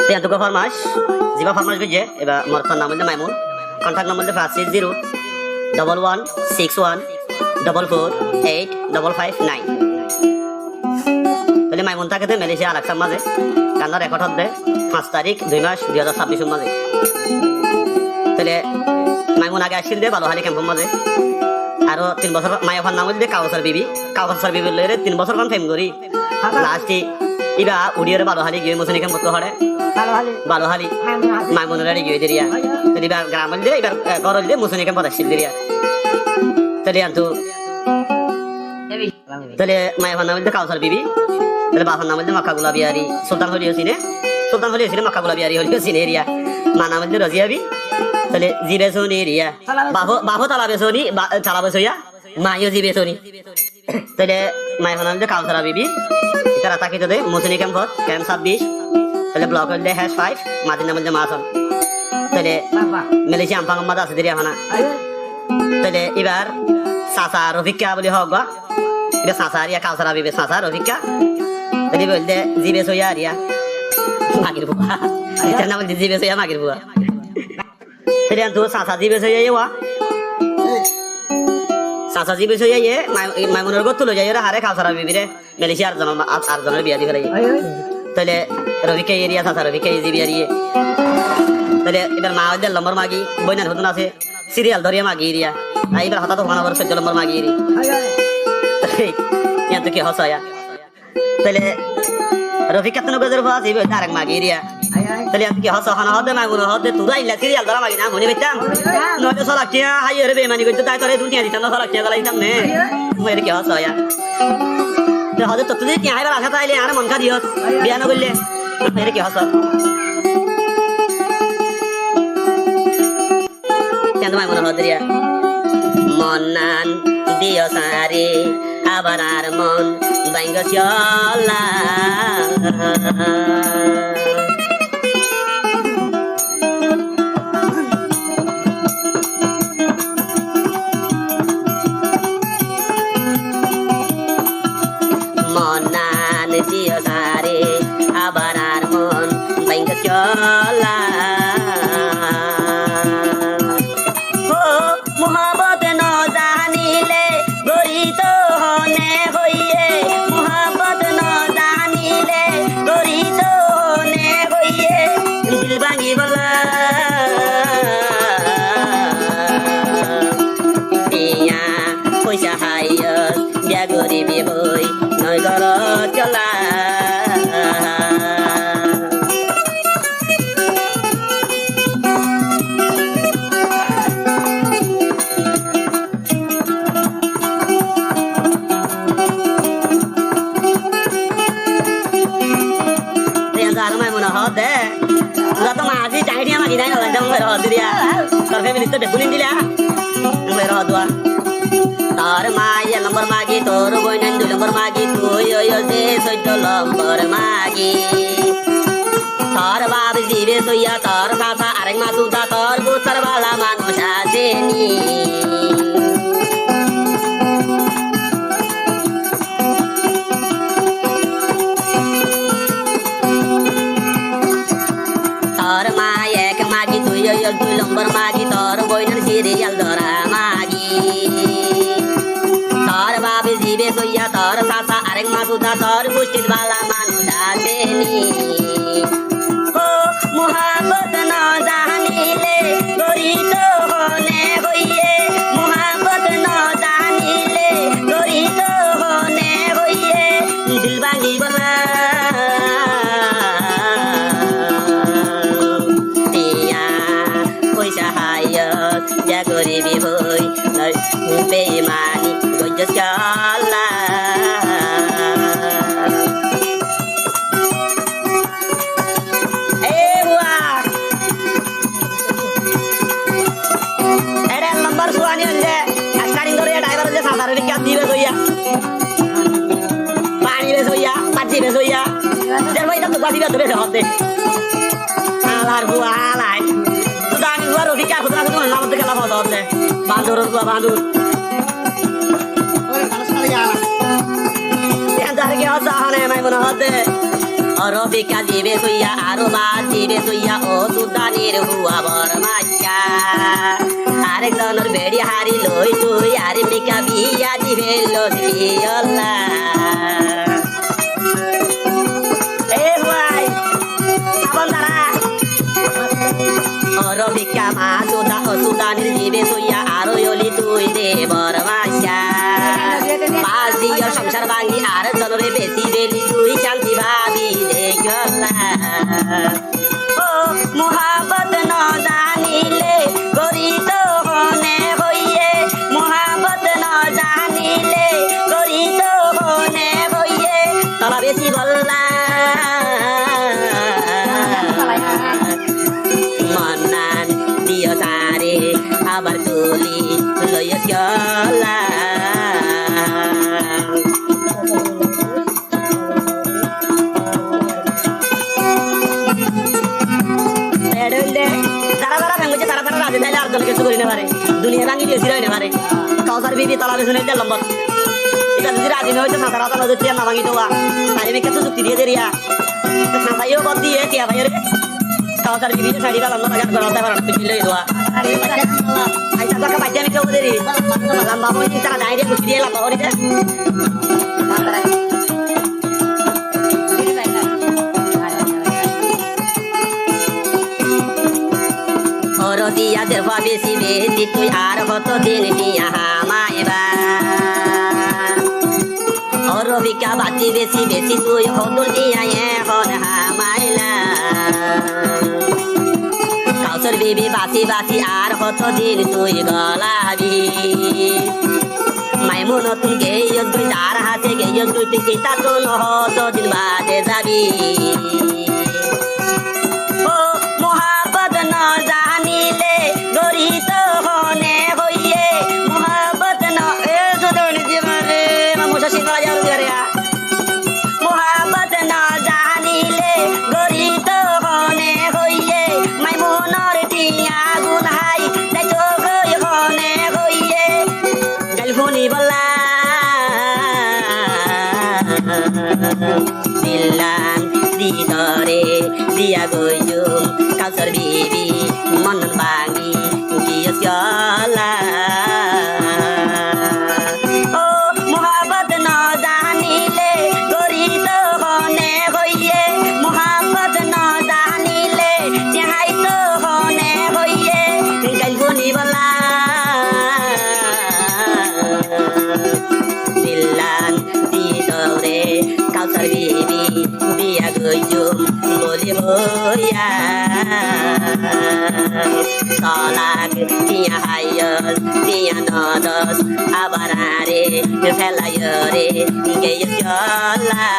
Tiantuka Farmash, Ziva Farmash Vijay, Eva Martha Namal Maimun, contact number the fast 0 1161 448 559. তাহলে মাইমুন তাকে Malaysia আলাক্সার মাঝে কান্নার record হবে 5 তারিখ 2 মাস 2026 মাঝে। তাহলে মাইমুন আগে আসছিল দে ভালো হালি ক্যাম্পের মাঝে আর 3 বছর মায়াফার নাম হইলে কাউসার বিবি লইরে 3 বছর কোন ফেম করি লাস্টে ইবা উড়িয়ারে ভালো হালি গিয়ে মুসনি ক্যাম্প করতে হরে ভালো হালি মাইমুনের আড়ি গিয়ে দিরিয়া তাহলে ইবা গ্রামের দে ইবা ঘর হইলে মুসনি ক্যাম্প আসছিল দিরিয়া তাহলে আন্তু তাহলে মায়াফার নাম হইলে কাউসার বিবি তাহলে বাবার নাম হইলে মাক্কা গুলাবি আরি সুলতান হলিও সিনে মাক্কা গুলাবি আরি হলিও সিনে এরিয়া মা নাম হইলে রাজিয়াবি তাহলে জিবে সোনি এরিয়া বাবু তালাবে সোনি চালাবে সইয়া মাইও জিবে সোনি তাহলে মায়ের নাম হইলে কাউসারা বিবি তারা তাকিত দে মুসনি ক্যাম্প 26 তাহলে ব্লক হইলে #5 মাটির নাম হইলে মাসন তাহলে মালয়েশিয়া আমফাং মাদা আছে দিরিয়া হানা তাহলে এবার সাসা রফিকা বলি হোক গা এটা সাসা আরিয়া কাউসারা বিবি সাসা রফিকা তাহলে বলতে জিবে সইয়া আরিয়া মাগির বুয়া এটার নাম হইলে জিবে সইয়া মাগির বুয়া তাহলে তো সাসা জিবে সইয়া ইয়া সাসা জিবে সইয়া ইয়ে মাইমুনের গত লই যাই হারে কাউসারা বিবিরে মালয়েশিয়ার জনের বিয়া দিবে তাহলে রফিকা এরিয়া সাসা রফিকা জিবি আরিয়ে তাহলে এবার মা হইলে নম্বর মাগি বইনার হতুন আছে সিরিয়াল ধরিয়া মাগি এরিয়া এইবার হঠাৎ ওখানে আবার 14 নম্বর মাগি এরি ইয়ান তো কি হসায়া তাহলে রফিকা তো নগজের ফাস এই আরেক মাগি এরিয়া তাহলে ইয়ান কি হসা খানা হদে মাগুন হদে তুরা ইল্লা সিরিয়াল ধরা মাগি না মনে বেতাম নয়তো সলাকিয়া হাই রে বেমানি কইতো তাই তোরে দুনিয়া দিতাম না সলাকিয়া গলাই দিতাম নে মেরে কি হসায়া তে হদে তো তুই কি আইবার আশা তাইলে আর মন কা দিও বিয়া না কইলে মেরে কি হসা কেন মাই মনে হদরিয়া মনান দিও সারে আবার আর মন বাইঙ্গ চলা মনান দিও সারে আবার আর মন বাইঙ্গ চলা মোহাবত ন জানিলে গরিত হনে হইয়ে মোহাবত ন জানিলে গরিত হনে হইয়ে দিল ভাঙি বলা টিয়া পয়সা হাইয় বিয়া গরিবি হই নয় ঘর চলা তো মাঝি চাইটিয়া মাগি নাই না দম রহ দিয়া তোর ফ্যামিলি তো দেখুন দিলা রহ দোয়া তোর মাইয়া নম্বর মাগি তোর বই নাই 2 নম্বর মাগি তুই ওই যে 14 নম্বর মাগি তোর বাপ জিবে সইয়া তোর সাসা আরেক মা দুদা তোর বুতার বালা মানুষ আসেনি তোর মা এক মাগি তুই ওই 2 নম্বর মাগি তোর বইনার সিরিয়াল ধরা মাগি তোর বাপ জিবে সইয়া তোর সাসা আরেক মা দুদা তোর গোষ্ঠীর বালা মানুষ আসেনি ও মোহাবত ন জানিলে গরিত হনে হইয়ে মোহাবত ন জানিলে গরিত হনে হইয়ে দিল ভাঙি বলা ya goribi hoy beimani gojos kala ada lambar suani onde askaring dore driver je sadar dikkat dibe soya pani be soya paji be soya der boy tam gadi be dobe hote alar bua alai Baru dikah putra putra nama tiga lama tahun bandur tua bandur. Kalau sekali ya. Yang dari kita sana memang menahade. Aro bika jibe suya aro bati জিবে সইয়া ও সুদানির হুয়া বরমাইয়া আরেকজনের বেড়ি হারি লই তুই আরে মিকা বিয়া দিবে লজিয়াল্লা এ ভাই আবন দাঁড়া অরবিকা মা সুদা ও সুদানির জিবে সইয়া আরো অলি তুই দে বরমাইয়া পাঁচ দিয়ার সংসার ভাঙি আর জনরে বেশি বেলি তুই শান্তি ভাবি দেখলা ও মোহাবত ন জানিলে গরি তো হনে হইয়ে মোহাবত ন জানিলে গরি তো হনে হইয়ে তলা বেশি বললা মন্নান দিও সারে আবার তুলি লইয়া গলা দুনিয়া ভাঙি দিয়েছিল পারে কাউসার বিবি তলা বেসনে লম্বর এটা যদি রাজি নয় তো সাঁতারা তলা যদি না ভাঙি দেওয়া তাই মেয়ে তো চুক্তি দিয়ে দেরিয়া সাঁতাইও বদ দিয়ে টিয়া ভাই রে কাউসার বিবি শাড়ি বা লম্বা বাগান করা তাই পিছিয়ে লই দেওয়া আইসা তোকে বাচ্চা আমি কেউ দেরি লম্বা মই তারা দাঁড়িয়ে কুচি দিয়ে লম্বা করি দে দিয়া দেবা বেশি বেশি তুই আর কত দিন দিয়া হামাইবা অরবিকা বাতি বেশি বেশি তুই কত দিয়া এখন হামাইলা কাউসর বিবি বাতি বাতি আর কত দিন তুই গলাবি মাইমু নতুন গেয় তুই তার হাতে গেয় তুই তুই চিন্তা তো নহত দিন বাদে যাবি ও মোহাবত ন জানিলে গরি তো হনে হইয়ে মোহাবত ন এ সুদনি জীবনে মামুসা সিংহলা যাও রে মোহাবত ন জানিলে গরি তো হনে হইয়ে মাইমুনর টিয়া গুনহাই তাই তো গই হনে হইয়ে গালফুনি বলা দিলান দিদরে দিয়া গইজুম কাউসার বিবি মন ভাঙি গিয়ে গলা ও মোহাবত ন জানিলে গরি তো হনে হইয়ে মোহাবত ন জানিলে চেহাই তো হনে হইয়ে গাইবনি বলা দিলান দিদরে কাউসার বিবি দিয়া গইজুম বলি বইয়া তলাক তিয়া হাইয়র তিয়া নদস আবার আরে ফেলায় রে গেয় চলা